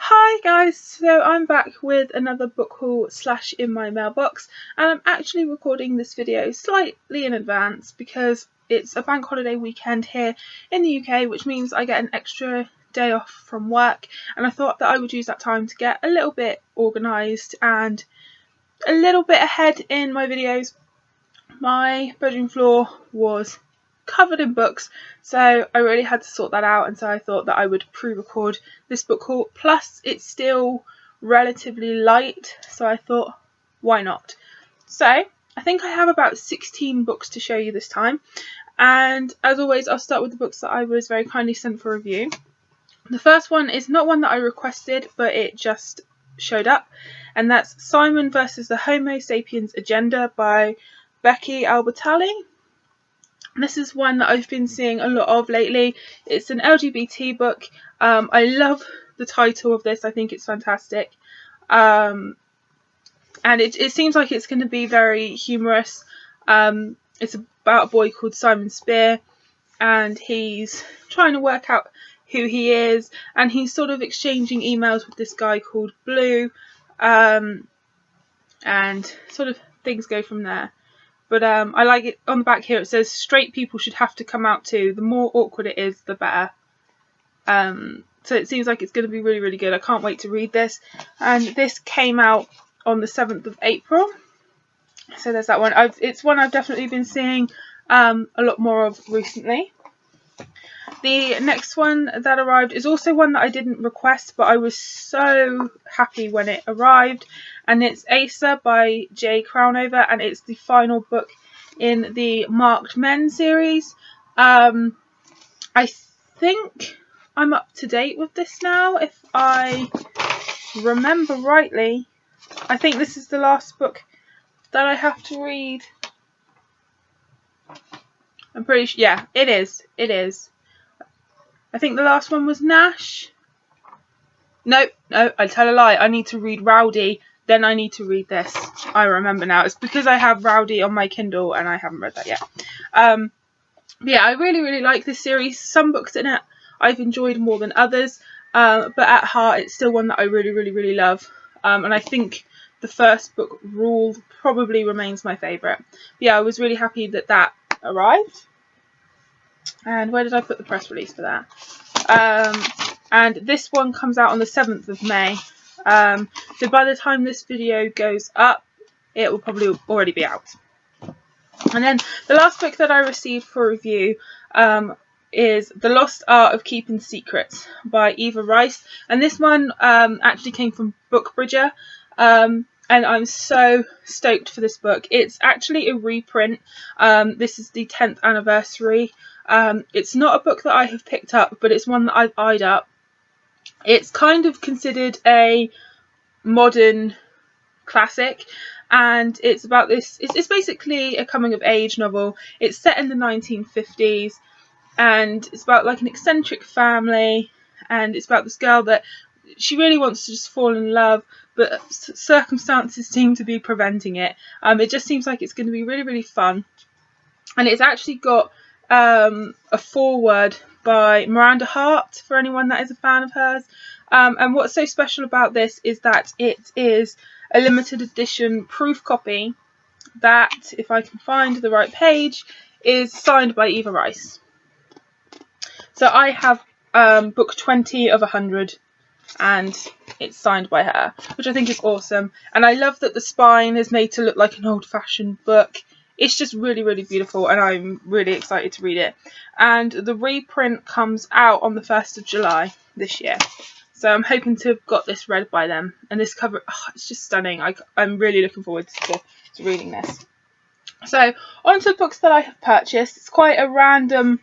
Hi guys, so I'm back with another book haul slash in my mailbox, and I'm actually recording this video slightly in advance because it's a bank holiday weekend here in the UK, which means I get an extra day off from work, and I thought that I would use that time to get a little bit organised and a little bit ahead in my videos. My bedroom floor was covered in books, so I really had to sort that out, and so I thought that I would pre-record this book haul. Plus it's still relatively light, so I thought why not. So I think I have about 16 books to show you this time, and as always I'll start with the books that I was very kindly sent for review. The first one is not one that I requested, but it just showed up, and that's Simon versus the Homo Sapiens Agenda by Becky Albertalli. This is one that I've been seeing a lot of lately. It's an LGBT book. I love the title of this. I think it's fantastic. And it seems like it's going to be very humorous. It's about a boy called Simon Spear, and he's trying to work out who he is, and he's sort of exchanging emails with this guy called Blue, and sort of things go from there. But I like it. On the back here it says straight people should have to come out too. The more awkward it is, the better. So it seems like it's going to be really, really good. I can't wait to read this. And this came out on the 7th of April. So there's that one. It's one I've definitely been seeing a lot more of recently. The next one that arrived is also one that I didn't request, but I was so happy when it arrived, and it's Asa by Jay Crownover, and it's the final book in the Marked Men series. I think I'm up to date with this now, if I remember rightly. I think this is the last book that I have to read. I'm pretty sure. Yeah, it is. I think the last one was Nash. No, I tell a lie. I need to read Rowdy, then I need to read this. I remember now. It's because I have Rowdy on my Kindle and I haven't read that yet. Yeah, I really, really like this series. Some books in it I've enjoyed more than others, but at heart it's still one that I really, really, really love. And I think the first book, Rule, probably remains my favourite. Yeah, I was really happy that that arrived. And where did I put the press release for that? And this one comes out on the 7th of May. So by the time this video goes up, it will probably already be out. And then the last book that I received for review is The Lost Art of Keeping Secrets by Eva Rice. And this one actually came from Bookbridger. And I'm so stoked for this book. It's actually a reprint. This is the 10th anniversary. It's not a book that I have picked up, but it's one that I've eyed up. It's kind of considered a modern classic, and it's about this. It's basically a coming of age novel. It's set in the 1950s, and it's about like an eccentric family, and it's about this girl that she really wants to just fall in love, but circumstances seem to be preventing it. It just seems like it's going to be really, really fun, and it's actually got a foreword by Miranda Hart, for anyone that is a fan of hers. And what's so special about this is that it is a limited edition proof copy that, if I can find the right page, is signed by Eva Rice. So I have book 20 of 100, and it's signed by her, which I think is awesome. And I love that the spine is made to look like an old-fashioned book. It's just really, really beautiful, and I'm really excited to read it. And the reprint comes out on the 1st of July this year. So I'm hoping to have got this read by then. And this cover, it's just stunning. I'm really looking forward to reading this. So on to the books that I have purchased. It's quite a random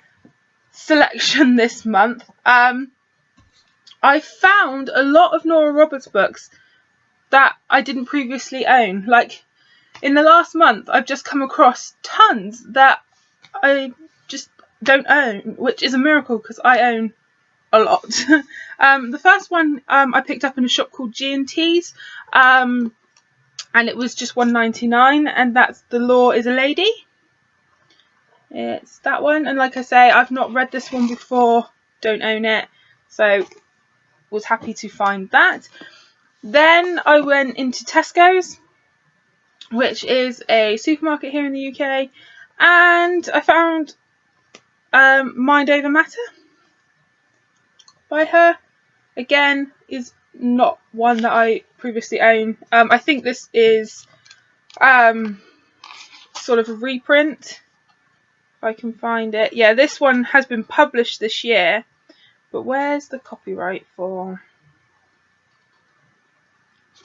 selection this month. I found a lot of Nora Roberts books that I didn't previously own. Like, in the last month, I've just come across tons that I just don't own, which is a miracle because I own a lot. The first one I picked up in a shop called G&T's, and it was just $1.99, and that's The Law is a Lady. It's that one, and like I say, I've not read this one before, don't own it, so was happy to find that. Then I went into Tesco's, which is a supermarket here in the UK, and I found Mind Over Matter by her. Again, is not one that I previously owned. I think this is sort of a reprint, if I can find it. Yeah, this one has been published this year, but where's the copyright for?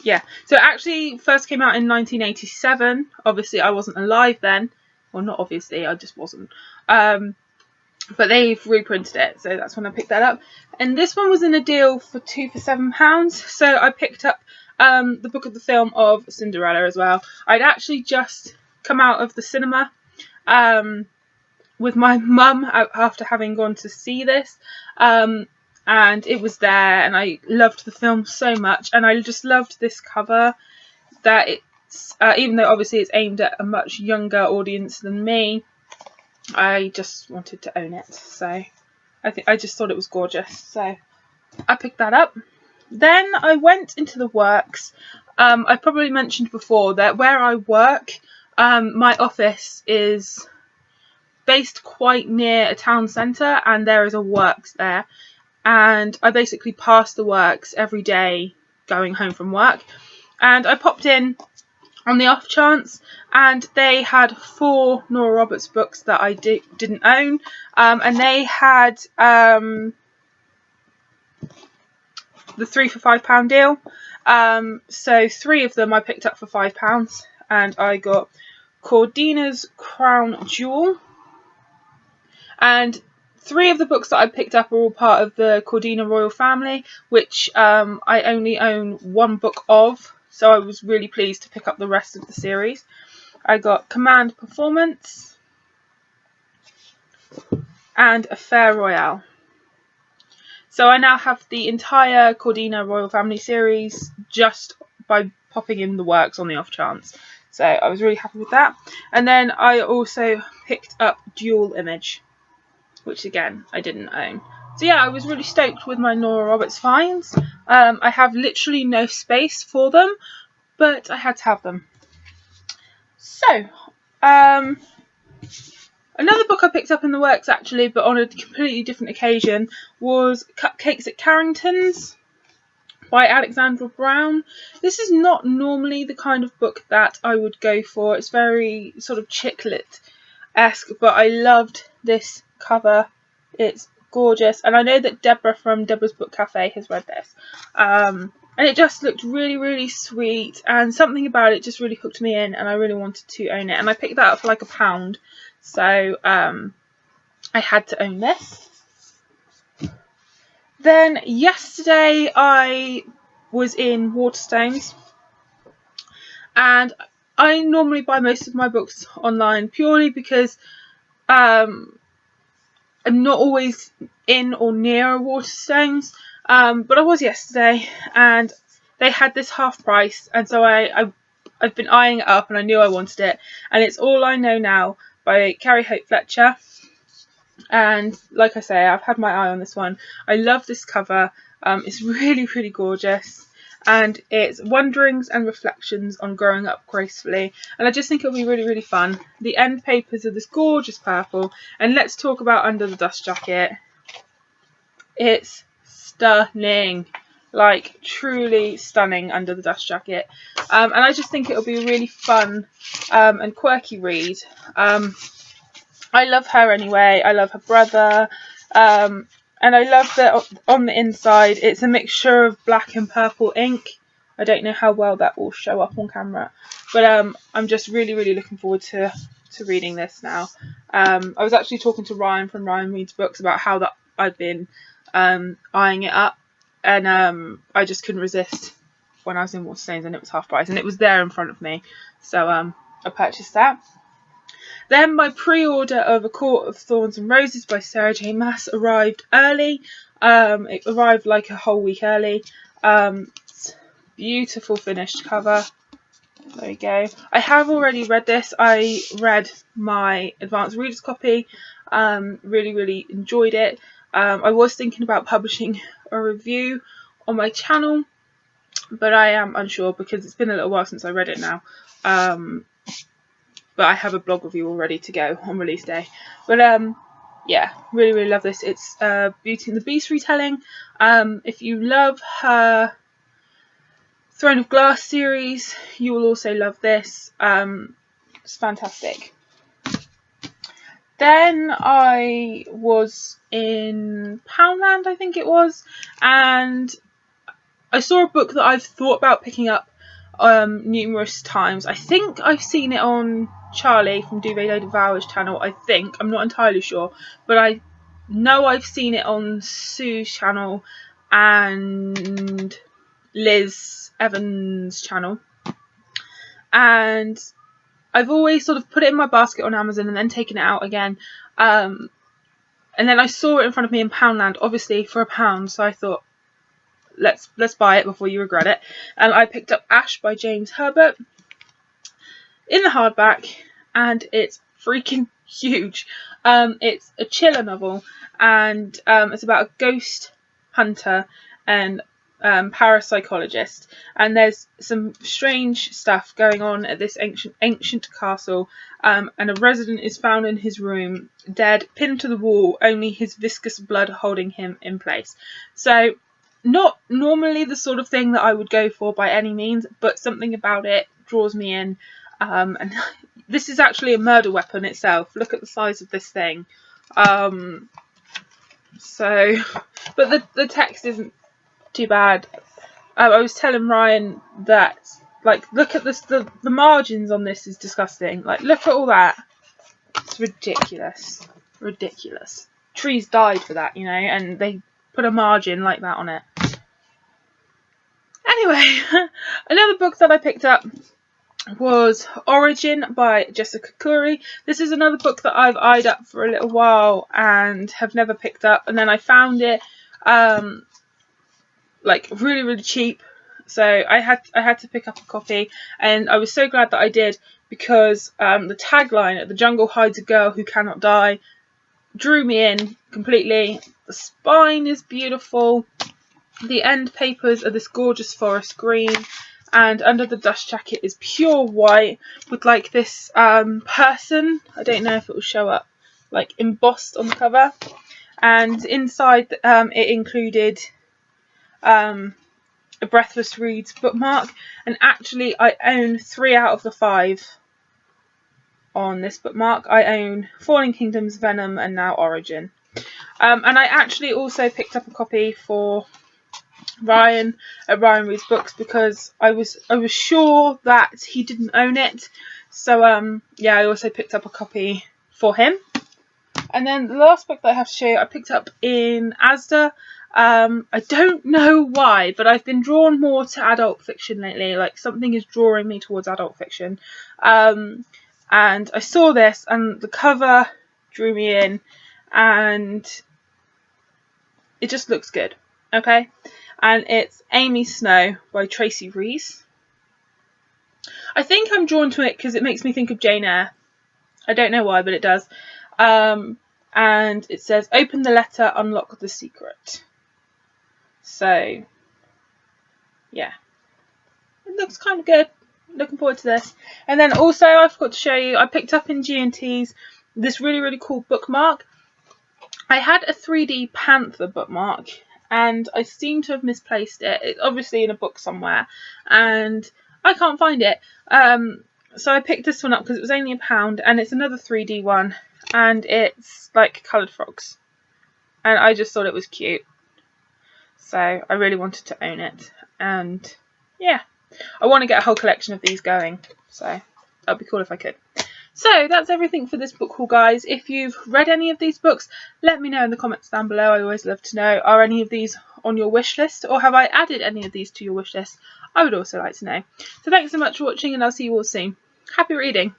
Yeah, so it actually first came out in 1987. Obviously, I wasn't alive then. Well, not obviously, I just wasn't. But they've reprinted it, so that's when I picked that up. And this one was in a deal for 2 for £7, so I picked up the book of the film of Cinderella as well. I'd actually just come out of the cinema with my mum after having gone to see this, and it was there, and I loved the film so much, and I just loved this cover, that it's even though obviously it's aimed at a much younger audience than me, I just wanted to own it. So I just thought it was gorgeous, so I picked that up. Then I went into the works. I probably mentioned before that where I work, my office is based quite near a town centre, and there is a works there, and I basically pass the works every day going home from work, and I popped in on the off chance, and they had 4 Nora Roberts books that I didn't own, and they had the 3 for £5 deal, so 3 of them I picked up for £5, and I got Cordina's Crown Jewel, and 3 of the books that I picked up are all part of the Cordina royal family, which I only own 1 book of, so I was really pleased to pick up the rest of the series. I got Command Performance and Affair Royale. So I now have the entire Cordina royal family series just by popping in the works on the off chance. So I was really happy with that. And then I also picked up Dual Image, which again I didn't own. So yeah, I was really stoked with my Nora Roberts finds. I have literally no space for them, but I had to have them. So, another book I picked up in the works actually, but on a completely different occasion, was Cupcakes at Carrington's by Alexandra Brown. This is not normally the kind of book that I would go for. It's very sort of chick lit-esque, but I loved this cover. It's gorgeous, and I know that Deborah from Deborah's Book Cafe has read this, and it just looked really, really sweet, and something about it just really hooked me in, and I really wanted to own it, and I picked that up for like £1, so I had to own this. Then yesterday I was in Waterstones, and I normally buy most of my books online purely because I'm not always in or near a Waterstones, but I was yesterday, and they had this half price, and so I've been eyeing it up, and I knew I wanted it, and it's All I Know Now by Carrie Hope Fletcher. And like I say, I've had my eye on this one. I love this cover. It's really, really gorgeous, and it's Wonderings and Reflections on Growing Up Gracefully, and I just think it'll be really, really fun. The end papers are this gorgeous purple, and let's talk about Under the Dust Jacket. It's stunning, like truly stunning Under the Dust Jacket, and I just think it'll be a really fun and quirky read. I love her anyway. I love her brother, and I love that on the inside it's a mixture of black and purple ink. I don't know how well that will show up on camera, but I'm just really, really looking forward to reading this now. I was actually talking to Ryan from Ryan Reads Books about how that I'd been eyeing it up, and I just couldn't resist when I was in Waterstones, and it was half price, and it was there in front of me, so I purchased that. Then my pre-order of A Court of Thorns and Roses by Sarah J Maas arrived early. It arrived like a whole week early. Beautiful finished cover. There we go. I have already read this. I read my advanced reader's copy. Really, really enjoyed it. I was thinking about publishing a review on my channel, but I am unsure because it's been a little while since I read it now. But I have a blog review all ready to go on release day. But yeah, really love this. It's Beauty and the Beast retelling. If you love her Throne of Glass series, you will also love this. It's fantastic. Then I was in Poundland, I think it was, and I saw a book that I've thought about picking up numerous times. I think I've seen it on Charlie from Duvet Devourer's channel. I'm not entirely sure, but I know I've seen it on Sue's channel and Liz Evans' channel, and I've always sort of put it in my basket on Amazon and then taken it out again, and then I saw it in front of me in Poundland, obviously for £1, so I thought, let's buy it before you regret it. And I picked up Ash by James Herbert in the hardback, and it's freaking huge. It's a chiller novel, and it's about a ghost hunter and parapsychologist, and there's some strange stuff going on at this ancient castle, and a resident is found in his room, dead, pinned to the wall, only his viscous blood holding him in place. So not normally the sort of thing that I would go for by any means, but something about it draws me in. And this is actually a murder weapon itself. Look at the size of this thing. But the text isn't too bad. I was telling Ryan that, like, look at this. The margins on this is disgusting. Like, look at all that. It's ridiculous. Trees died for that, you know, and they put a margin like that on it. Anyway, another book that I picked up was Origin by Jessica Curry. This is another book that I've eyed up for a little while and have never picked up, and then I found it like really cheap, so I had to pick up a copy, and I was so glad that I did, because the tagline, "The jungle hides a girl who cannot die," drew me in completely. The spine is beautiful. The end papers are this gorgeous forest green, and under the dust jacket is pure white with like this person, I don't know if it will show up, like embossed on the cover, and inside it included a Breathless Reads bookmark, and actually I own 3 out of the 5 on this bookmark. I own Falling Kingdoms, Venom, and now Origin. And I actually also picked up a copy for Ryan at Ryan Reads Books, because I was sure that he didn't own it. So yeah, I also picked up a copy for him. And then the last book that I have to show you, I picked up in Asda. I don't know why, but I've been drawn more to adult fiction lately. Like, something is drawing me towards adult fiction. And I saw this, and the cover drew me in, and it just looks good. Okay, and it's Amy Snow by Tracy Rees. I think I'm drawn to it because it makes me think of Jane Eyre. I don't know why, but it does. And it says, "Open the letter, unlock the secret." So yeah, it looks kind of good. Looking forward to this. And then also, I forgot to show you, I picked up in G&T's this really cool bookmark. I had a 3D Panther bookmark, and I seem to have misplaced it. It's obviously in a book somewhere, and I can't find it. So I picked this one up because it was only £1, and it's another 3D one, and it's like coloured frogs, and I just thought it was cute, so I really wanted to own it. And yeah, I want to get a whole collection of these going, so that'd be cool if I could. So that's everything for this book haul, guys. If you've read any of these books, let me know in the comments down below. I always love to know, are any of these on your wish list, or have I added any of these to your wish list? I would also like to know. So thanks so much for watching, and I'll see you all soon. Happy reading.